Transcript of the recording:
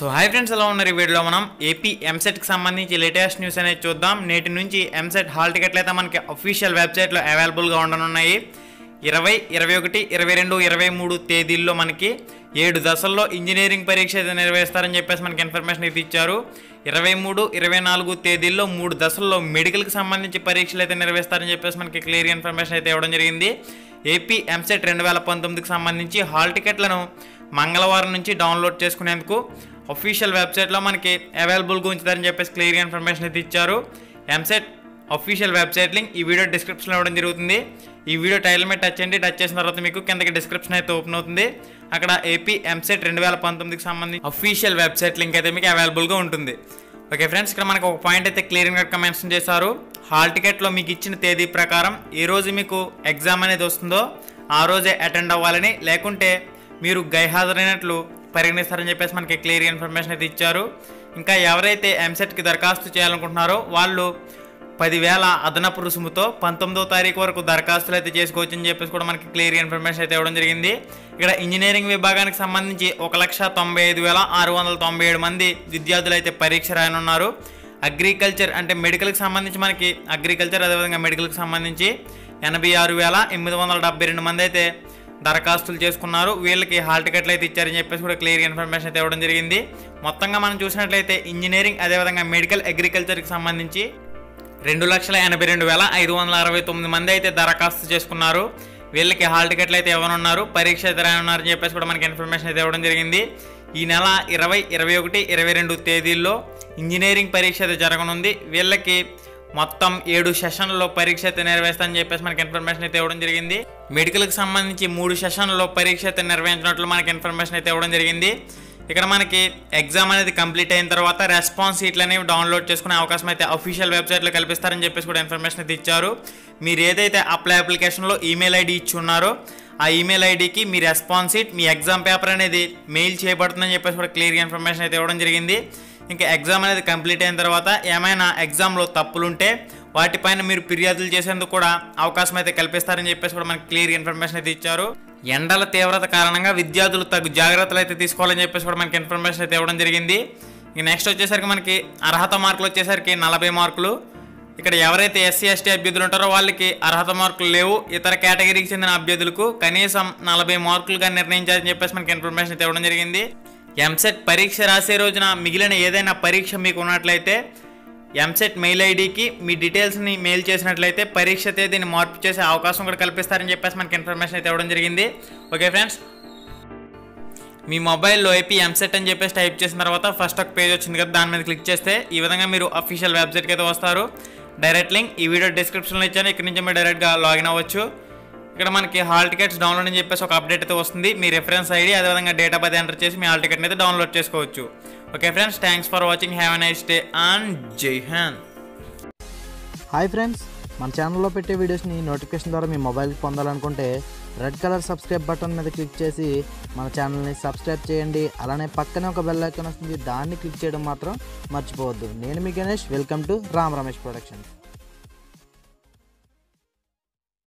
So hi friends, ఎలా ఉన్నారు? ఈ వీడియోలో మనం ఏపీ ఎంసెట్కి సంబంధించి లేటెస్ట్ న్యూస్ అనేది చూద్దాం. నేటి నుంచి ఎంసెట్ హాల్ టికెట్లు అయితే మనకి అఫీషియల్ వెబ్సైట్లో అవైలబుల్గా ఉండనున్నాయి. 20, 21, 22, 23 తేదీల్లో మనకి 7 దశల్లో ఇంజనీరింగ్ పరీక్ష అయితే నిర్వహిస్తారని చెప్పేసి మనకి ఇన్ఫర్మేషన్ అయితే ఇచ్చారు. 23, 24 తేదీల్లో 3 దశల్లో మెడికల్కి సంబంధించి పరీక్షలు అయితే నిర్వహిస్తారని చెప్పేసి మనకి క్లియర్ ఇన్ఫర్మేషన్ అయితే ఇవ్వడం జరిగింది. ఏపీ ఎంసెట్ 2019కి సంబంధించి హాల్ టికెట్లను మంగళవారం నుంచి డౌన్లోడ్ చేసుకునేందుకు అఫీషియల్ వెబ్సైట్లో మనకి అవైలబుల్గా ఉంచుతారని చెప్పేసి క్లియర్ ఇన్ఫర్మేషన్ అయితే ఇచ్చారు. ఎంసెట్ అఫీషియల్ వెబ్సైట్ లింక్ ఈ వీడియో డిస్క్రిప్షన్లో ఇవ్వడం జరుగుతుంది. ఈ వీడియో టైటిల్ మీద టచ్ చేయండి. టచ్ చేసిన తర్వాత మీకు కిందకి డిస్క్రిప్షన్ అయితే ఓపెన్ అవుతుంది. అక్కడ ఏపీ ఎంసెట్ 2019కి సంబంధించి అఫీషియల్ వెబ్సైట్ లింక్ అయితే మీకు అవైలబుల్గా ఉంటుంది. ఓకే ఫ్రెండ్స్, ఇక్కడ మనకు ఒక పాయింట్ అయితే క్లియర్గా మెన్షన్ చేశారు. హాల్ టికెట్లో మీకు ఇచ్చిన తేదీ ప్రకారం ఏ రోజు మీకు ఎగ్జామ్ అనేది వస్తుందో ఆ రోజే అటెండ్ అవ్వాలని, లేకుంటే మీరు గైహాజరైనట్లు పరిగణిస్తారని చెప్పేసి మనకి క్లియర్ ఇన్ఫర్మేషన్ అయితే ఇచ్చారు. ఇంకా ఎవరైతే ఎంసెట్కి దరఖాస్తు చేయాలనుకుంటున్నారో వాళ్ళు 10,000 అదనపు రుసుముతో 19వ తారీఖు వరకు దరఖాస్తులు అయితే చేసుకోవచ్చు అని చెప్పేసి కూడా మనకి క్లియర్ ఇన్ఫర్మేషన్ అయితే ఇవ్వడం జరిగింది. ఇక్కడ ఇంజనీరింగ్ విభాగానికి సంబంధించి 1,95,697 మంది విద్యార్థులు అయితే పరీక్ష రాయనున్నారు. అగ్రికల్చర్ అంటే మెడికల్కి సంబంధించి మనకి అగ్రికల్చర్, అదేవిధంగా మెడికల్కి సంబంధించి 86,872 మంది అయితే దరఖాస్తులు చేసుకున్నారు. వీళ్ళకి హాల్ టికెట్లు అయితే ఇచ్చారని చెప్పేసి కూడా క్లియర్ ఇన్ఫర్మేషన్ అయితే ఇవ్వడం జరిగింది. మొత్తంగా మనం చూసినట్లయితే ఇంజనీరింగ్, అదేవిధంగా మెడికల్, అగ్రికల్చర్కి సంబంధించి 2,82,569 మంది అయితే దరఖాస్తు చేసుకున్నారు. వీళ్ళకి హాల్ టికెట్లు అయితే ఇవ్వనున్నారు, పరీక్ష అయితే రాయనున్నారని చెప్పేసి కూడా మనకి ఇన్ఫర్మేషన్ అయితే ఇవ్వడం జరిగింది. ఈ నెల 20, 21, 22 తేదీల్లో ఇంజనీరింగ్ పరీక్ష అయితే జరగనుంది. వీళ్ళకి మొత్తం 7 సెషన్లలో పరీక్ష అయితే నిర్వహిస్తారని చెప్పేసి మనకి ఇన్ఫర్మేషన్ అయితే ఇవ్వడం జరిగింది. మెడికల్కి సంబంధించి 3 సెషన్లలో పరీక్ష అయితే నిర్వహించినట్లు మనకి ఇన్ఫర్మేషన్ అయితే ఇవ్వడం జరిగింది. ఇక్కడ మనకి ఎగ్జామ్ అనేది కంప్లీట్ అయిన తర్వాత రెస్పాన్స్ షీట్లు అనేవి డౌన్లోడ్ చేసుకునే అవకాశం అయితే అఫీషియల్ వెబ్సైట్లో కల్పిస్తారని చెప్పేసి కూడా ఇన్ఫర్మేషన్ అయితే ఇచ్చారు. మీరు ఏదైతే అప్లికేషన్లో ఈమెయిల్ ఐడి ఇచ్చి ఉన్నారో ఆ ఈమెయిల్ ఐడికి మీ రెస్పాన్స్ షీట్, మీ ఎగ్జామ్ పేపర్ అనేది మెయిల్ చేయబడుతుందని చెప్పేసి కూడా క్లియర్ ఇన్ఫర్మేషన్ అయితే ఇవ్వడం జరిగింది. ఇంకా ఎగ్జామ్ అనేది కంప్లీట్ అయిన తర్వాత ఏమైనా ఎగ్జామ్లో తప్పులుంటే వాటిపైన మీరు ఫిర్యాదులు చేసేందుకు కూడా అవకాశం అయితే కల్పిస్తారని చెప్పేసి కూడా మనకి క్లియర్ ఇన్ఫర్మేషన్ అయితే ఇచ్చారు. ఎండల తీవ్రత కారణంగా విద్యార్థులు తగు జాగ్రత్తలు అయితే తీసుకోవాలని చెప్పేసి కూడా మనకి ఇన్ఫర్మేషన్ అయితే ఇవ్వడం జరిగింది. ఇక నెక్స్ట్ వచ్చేసరికి మనకి అర్హత మార్కులు వచ్చేసరికి 40 మార్కులు. ఇక్కడ ఎవరైతే ఎస్సీ, ఎస్టీ అభ్యర్థులు ఉంటారో వాళ్ళకి అర్హత మార్కులు లేవు. ఇతర కేటగిరీకి చెందిన అభ్యర్థులకు కనీసం 40 మార్కులుగా నిర్ణయించాలని చెప్పేసి మనకి ఇన్ఫర్మేషన్ అయితే ఇవ్వడం జరిగింది. ఎంసెట్ పరీక్ష రాసే రోజున మిగిలిన ఏదైనా పరీక్ష మీకు ఉన్నట్లయితే ఎంసెట్ మెయిల్ ఐడికి మీ డీటెయిల్స్ని మెయిల్ చేసినట్లయితే పరీక్ష తేదీని మార్పు చేసే అవకాశం కూడా కల్పిస్తారని చెప్పేసి మనకి ఇన్ఫర్మేషన్ అయితే ఇవ్వడం జరిగింది. ఓకే ఫ్రెండ్స్, మీ మొబైల్లో ఏపీ ఎంసెట్ అని చెప్పేసి టైప్ చేసిన తర్వాత ఫస్ట్ ఒక పేజ్ వచ్చింది కదా, దాని మీద క్లిక్ చేస్తే ఈ విధంగా మీరు అఫీషియల్ వెబ్సైట్కి అయితే వస్తారు. డైరెక్ట్ లింక్ ఈ వీడియో డిస్క్రిప్షన్లో ఇచ్చాను, ఇక్కడ నుంచి మీరు డైరెక్ట్గా లాగిన్ అవ్వచ్చు. ఇక్కడ మనకి హాల్ టికెట్స్ డౌన్లోడ్ అని చెప్పేసి ఒక అప్డేట్ అయితే వస్తుంది. మీ రిఫరెన్స్ ఐడి, అదేవిధంగా డేట్ ఆఫ్ బర్త్ ఎంటర్ చేసి మీ హాల్ టికెట్ని అయితే డౌన్లోడ్ చేసుకోవచ్చు. Okay friends, thanks for watching. Have a nice day and జై హింద్. హాయ్ ఫ్రెండ్స్, మన ఛానల్లో పెట్టే వీడియోస్ని నోటిఫికేషన్ ద్వారా మీ మొబైల్కి పొందాలనుకుంటే రెడ్ కలర్ సబ్స్క్రైబ్ బటన్ మీద క్లిక్ చేసి మన ఛానల్ని సబ్స్క్రైబ్ చేయండి. అలానే పక్కనే ఒక బెల్ ఐకాన్ వస్తుంది, దాన్ని క్లిక్ చేయడం మాత్రం మర్చిపోవద్దు. నేను మీ Ganesh, welcome to Ram Ramesh productions.